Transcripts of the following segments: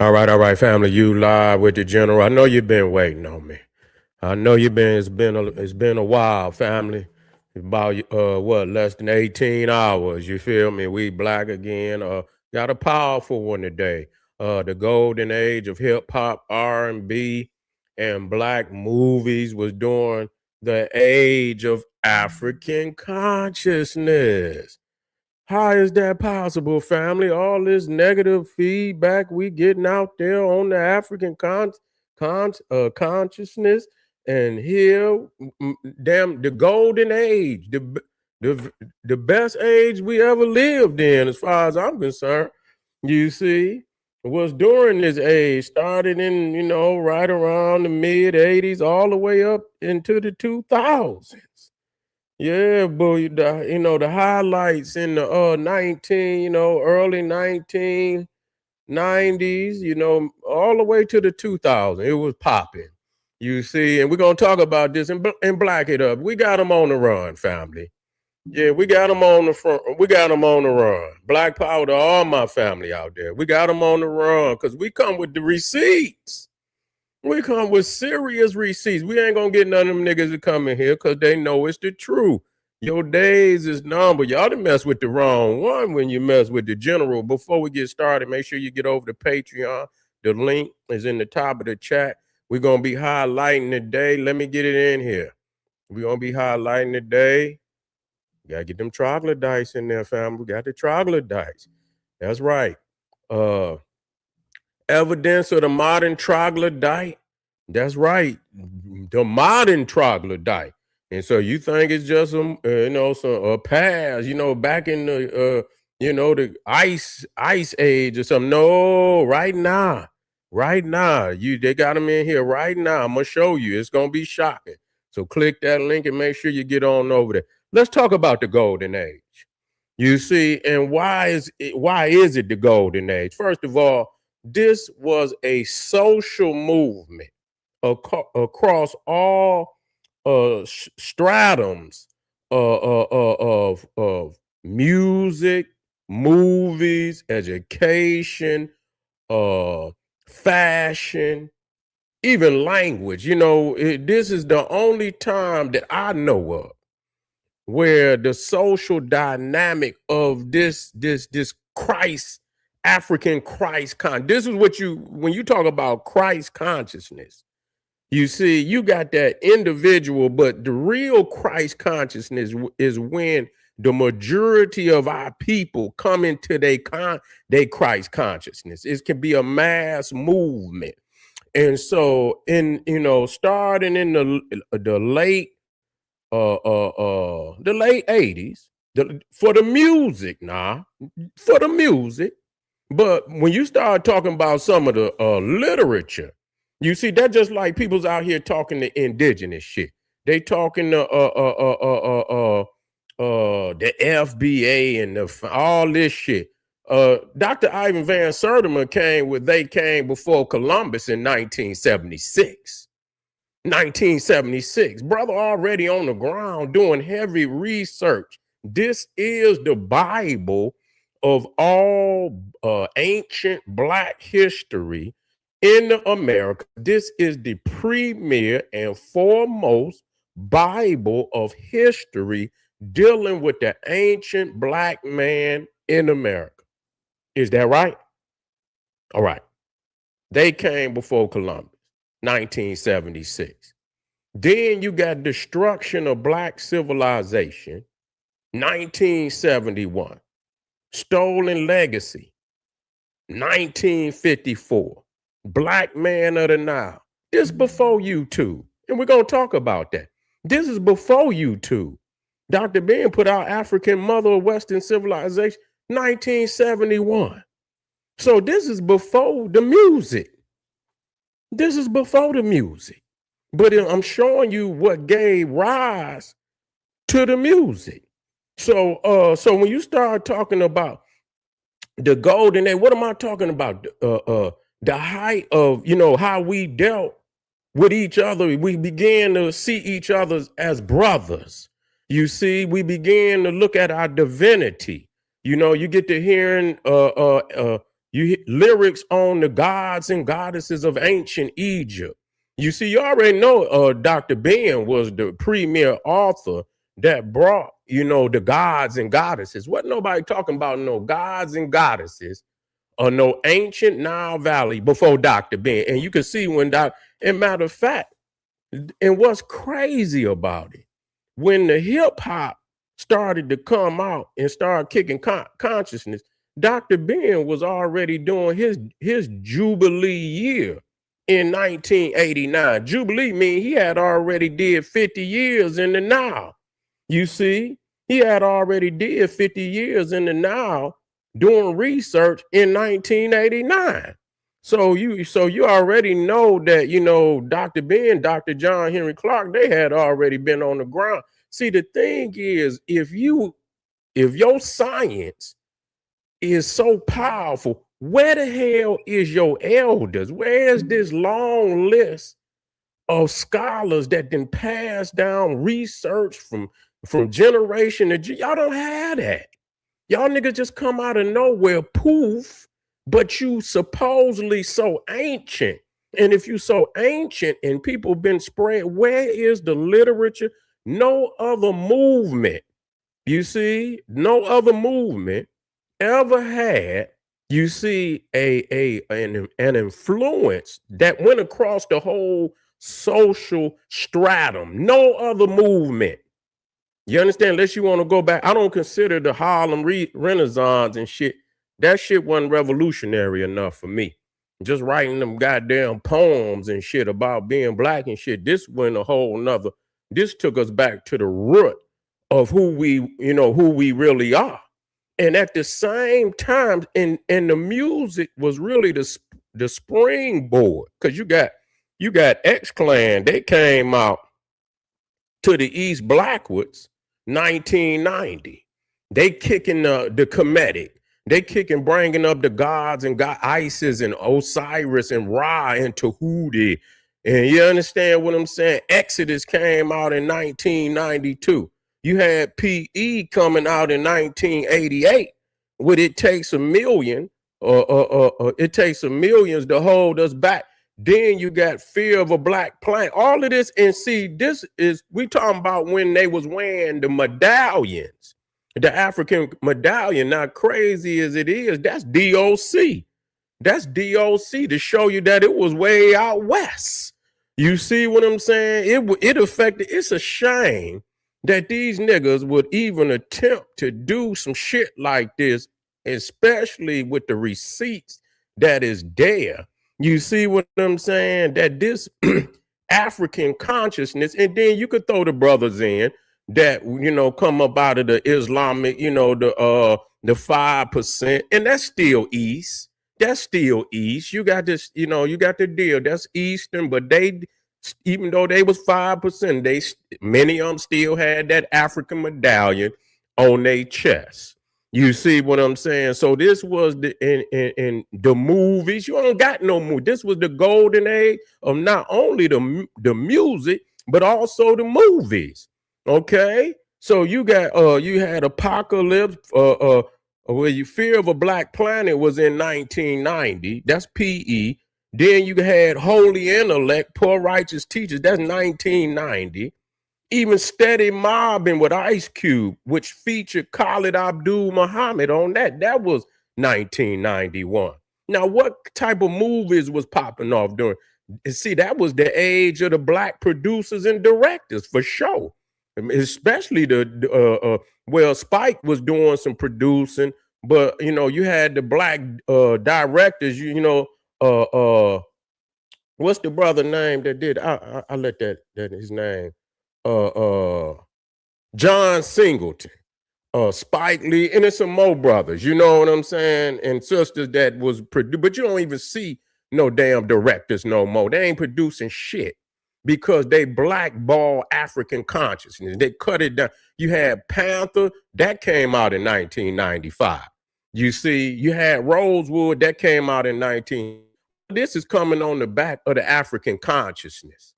All right, family. You live with the general. I know you've been waiting on me. I know you've been. It's been a while, family. About what, less than 18 hours. You feel me? We black again. Got a powerful one today. The golden age of hip hop, R&B, and black movies was during the age of African consciousness. How is that possible, family? All this negative feedback we getting out there on the African consciousness, and here, damn, the golden age, the the best age we ever lived in, as far as I'm concerned. You see, was during this age, started in right around the mid '80s, all the way up into the 2000s. Yeah, boy, the highlights in the 19, early 1990s, all the way to the 2000s. It was popping. You see, and we're gonna talk about this and black it up. We got them on the run, family. Yeah, we got them on the front. We got them on the run. Black power to all my family out there. We got them on the run because we come with the receipts. We come with serious receipts. We ain't gonna get none of them niggas to come in here because they know it's the truth. Your days is numbered. Y'all done mess with the wrong one when you mess with the general. Before we get started, make sure you get over to Patreon. The link is in the top of the chat. We're gonna be highlighting the day. Let me get it in here. We're gonna be highlighting the day. Gotta get them troglodytes in there, fam. We got the troglodytes. That's right. Uh Evidence of the modern troglodyte. That's right, the modern troglodyte. And so you think it's just some past, back in the ice age or something? No, right now, they got them in here right now. I'm gonna show you. It's gonna be shocking. So click that link and make sure you get on over there. Let's talk about the golden age. You see, and why is it the golden age? First of all, this was a social movement across all stratums of music, movies, education, uh, fashion, even language. This is the only time that I know of where the social dynamic of this Christ, African Christ this is what when you talk about Christ consciousness, you see, you got that individual, but the real Christ consciousness is when the majority of our people come into their Christ consciousness. It can be a mass movement. And so starting in the late the late 80s, for the music for the music. But when you start talking about some of the literature, you see that just like people's out here talking the indigenous shit. They talking the FBA and all this shit. Dr. Ivan Van Sertima came before Columbus in 1976. 1976. Brother already on the ground doing heavy research. This is the Bible of all ancient black history in America. This is the premier and foremost Bible of history dealing with the ancient black man in America. Is that right? All right. They came before Columbus. 1976. Then you got destruction of black civilization, 1971. Stolen legacy, 1954. Black man of the Nile. This before YouTube. And we're going to talk about that. This is before YouTube. Dr. Ben put out African Mother of Western Civilization, 1971. So this is before the music. This is before the music, but I'm showing you what gave rise to the music. So when you start talking about the golden age, what am I talking about? The height of, how we dealt with each other. We began to see each other as brothers. You see, we began to look at our divinity. You get to hearing You hit lyrics on the gods and goddesses of ancient Egypt. You see, you already know Dr. Ben was the premier author that brought, the gods and goddesses. Wasn't nobody talking about no gods and goddesses or no ancient Nile Valley before Dr. Ben. And you can see when and matter of fact, and what's crazy about it, when the hip hop started to come out and start kicking consciousness, Dr. Ben was already doing his Jubilee year in 1989. Jubilee mean he had already did 50 years in the now. You see, he had already did 50 years in the now doing research in 1989. So you already know that, Dr. Ben, Dr. John Henry Clark, they had already been on the ground. See, the thing is, if your science is so powerful, where the hell is your elders? Where's this long list of scholars that then pass down research from generation to y'all don't have that. Y'all niggas just come out of nowhere, poof, but you supposedly so ancient. And if you so ancient and people been spread, where is the literature? No other movement, you see, no other movement ever had, you see, an influence that went across the whole social stratum. No other movement. You understand? Unless you want to go back, I don't consider the Harlem Renaissance and shit. That shit wasn't revolutionary enough for me. Just writing them goddamn poems and shit about being black and shit. This went a whole nother. This took us back to the root of who we really are. And at the same time, and the music was really the springboard, because you got X Clan. They came out to the East Blackwoods 1990. They kicking the Kemetic. They kicking, bringing up the gods and Isis and Osiris and Ra and Tahuti. And you understand what I'm saying? Exodus came out in 1992. You had PE coming out in 1988. What it takes a million, it takes a millions to hold us back. Then you got Fear of a Black Planet. All of this, and see, this is, we talking about when they was wearing the medallions, the African medallion. Not crazy as it is, that's DOC. That's DOC to show you that it was way out west. You see what I'm saying? It affected, it's a shame that these niggas would even attempt to do some shit like this, especially with the receipts that is there. You see what I'm saying? That this African consciousness, and then you could throw the brothers in that, come up out of the Islamic, the 5%, and that's still East. That's still East. You got this, you got the deal. That's Eastern, but they, even though they was 5%, many of them still had that African medallion on their chest. You see what I'm saying? So this was in the movies. You don't got no movie. This was the golden age of not only the music, but also the movies. Okay, so you had Apocalypse, where you Fear of a Black Planet was in 1990. That's PE. Then you had Holy Intellect, Poor Righteous Teachers. That's 1990. Even Steady Mobbing with Ice Cube, which featured Khalid Abdul Muhammad on that. That was 1991. Now, what type of movies was popping off during? See, that was the age of the black producers and directors for sure. Especially well, Spike was doing some producing, but you had the black directors. What's the brother name that did? I let that his name. John Singleton, Spike Lee, and it's some more brothers, you know what I'm saying, and sisters that was produced, but you don't even see no damn directors no more. They ain't producing shit because they blackball African consciousness. They cut it down. You had Panther, that came out in 1995. You see, you had Rosewood, that came out in 19. This is coming on the back of the African consciousness.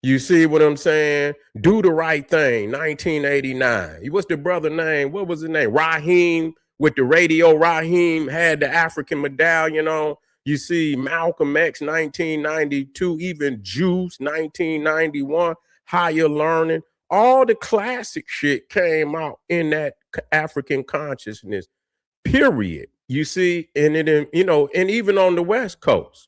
You see what I'm saying? Do the Right Thing, 1989. What's the brother name? What was his name? Raheem with the Radio Raheem had the African medallion on. You see Malcolm X 1992, even Juice 1991, Higher Learning. All the classic shit came out in that African consciousness, period. You see, and it, and even on the West Coast,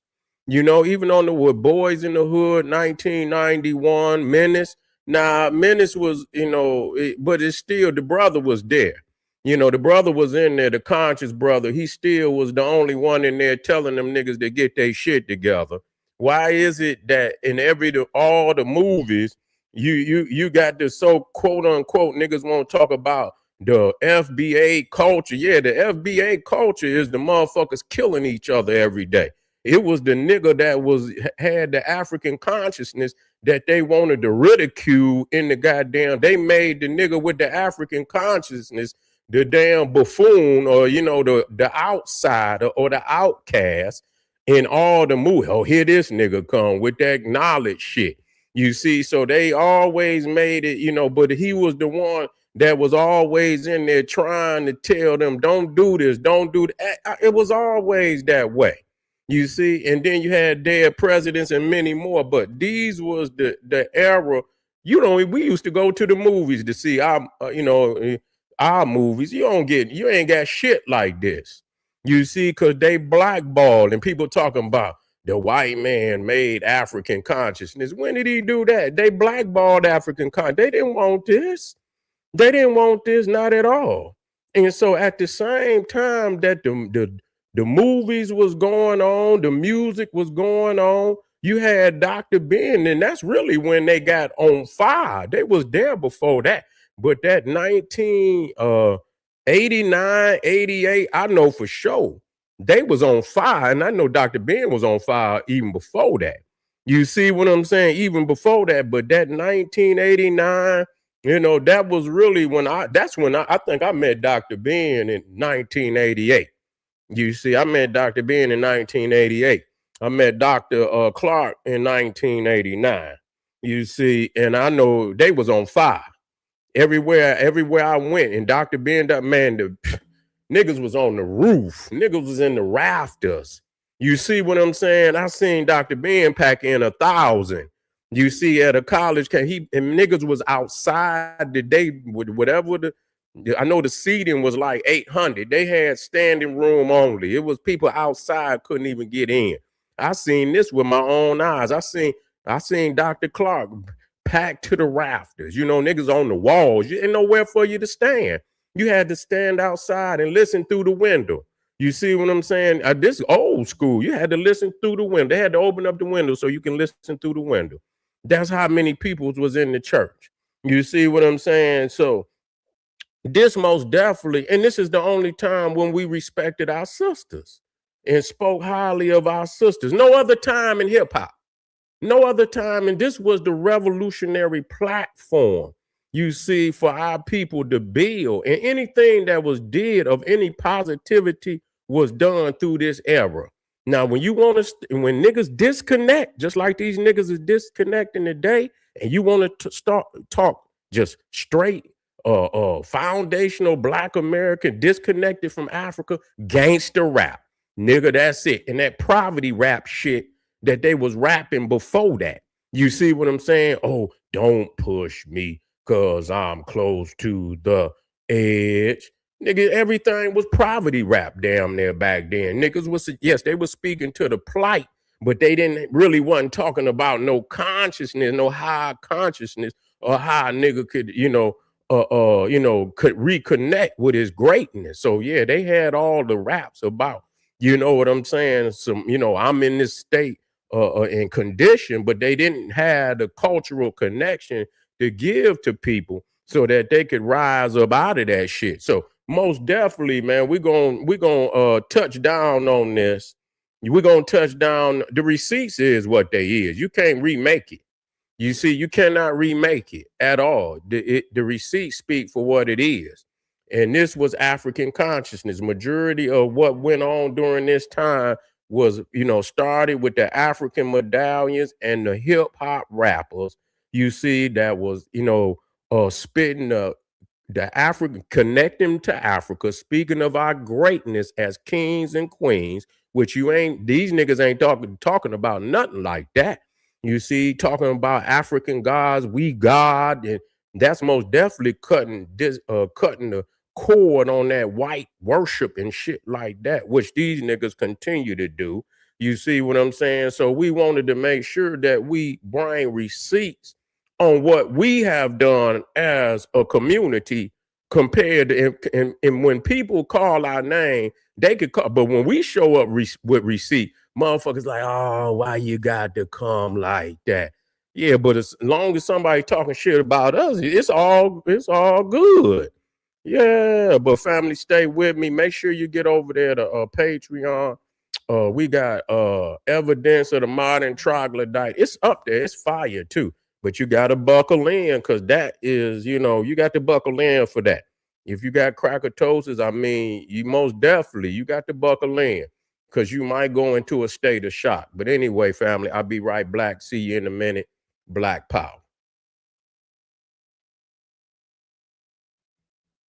even on the with Boys in the Hood, 1991, Menace. Now, Menace was, but it's still, the brother was there. The brother was in there, the conscious brother. He still was the only one in there telling them niggas to get their shit together. Why is it that in all the movies, you got the so quote unquote niggas won't talk about the FBA culture? Yeah, the FBA culture is the motherfuckers killing each other every day. It was the nigga that had the African consciousness that they wanted to ridicule in the goddamn. They made the nigga with the African consciousness the damn buffoon, or the outsider or the outcast in all the movie. Oh, here this nigga come with that knowledge shit. You see, so they always made it, but he was the one that was always in there trying to tell them, don't do this, don't do that. It was always that way. You see, and then you had dead presidents and many more, but these was the era. We used to go to the movies to see our movies. You ain't got shit like this. You see, because they blackballed and people talking about the white man made African consciousness. When did he do that? They blackballed African consciousness. They didn't want this. They didn't want this, not at all. And so at the same time that the movies was going on, the music was going on, you had Dr. Ben, and that's really when they got on fire. They was there before that. But that 1989, 88, I know for sure they was on fire. And I know Dr. Ben was on fire even before that. You see what I'm saying? Even before that. But that 1989, that was really when I think I met Dr. Ben in 1988. You see, I met Dr. Ben in 1988. I met Dr. Clark in 1989. You see, and I know they was on fire. Everywhere I went, and Dr. Ben, man, the niggas was on the roof. Niggas was in the rafters. You see what I'm saying? I seen Dr. Ben pack in 1,000. You see, at a college, and niggas was outside the day with whatever I know the seating was like 800. They had standing room only. It was people outside couldn't even get in. I seen this with my own eyes. I seen Dr. Clark packed to the rafters. Niggas on the walls. You ain't nowhere for you to stand. You had to stand outside and listen through the window. You see what I'm saying? This old school. You had to listen through the window. They had to open up the window so you can listen through the window. That's how many people was in the church. You see what I'm saying? So this most definitely, and this is the only time when we respected our sisters and spoke highly of our sisters. No other time in hip hop. No other time. And this was the revolutionary platform, you see, for our people to build. And anything that was did of any positivity was done through this era. Now, when when niggas disconnect, just like these niggas is disconnecting today, and you want to start talk just straight foundational Black American, disconnected from Africa, gangster rap, nigga, that's it. And that poverty rap shit that they was rapping before that. You see what I'm saying? Oh, don't push me because I'm close to the edge. Nigga, everything was poverty rap damn near back then. Niggas was, yes, they was speaking to the plight, but they wasn't talking about no consciousness, no high consciousness, or how a nigga could, could reconnect with his greatness. So yeah, they had all the raps about, you know what I'm saying? Some, I'm in this state in condition, but they didn't have the cultural connection to give to people so that they could rise up out of that shit. So most definitely, man, we're gonna touch down on this. We're gonna touch down. The receipts is what they is. You can't remake it. You see, you cannot remake it at all. The receipts speak for what it is. And this was African consciousness. Majority of what went on during this time was, started with the African medallions and the hip hop rappers. You see, that was, spitting the African, connect them to Africa. Speaking of our greatness as kings and queens, which you ain't, these niggas ain't talking about nothing like that. You see, talking about African gods, we God, and that's most definitely cutting the cord on that white worship and shit like that, which these niggas continue to do. You see what I'm saying? So we wanted to make sure that we bring receipts on what we have done as a community compared to, and when people call our name, they could call, but when we show up with receipt, motherfuckers like, oh, why you got to come like that? Yeah, but as long as somebody talking shit about us, it's all good. Yeah, but family, stay with me. Make sure you get over there to Patreon. We got evidence of the modern troglodyte. It's up there. It's fire too. But you got to buckle in, because that is, you got to buckle in for that. If you got crackatosis, I mean, you most definitely, you got to buckle in, because you might go into a state of shock. But anyway, family, I'll be right back. See you in a minute. Black Power.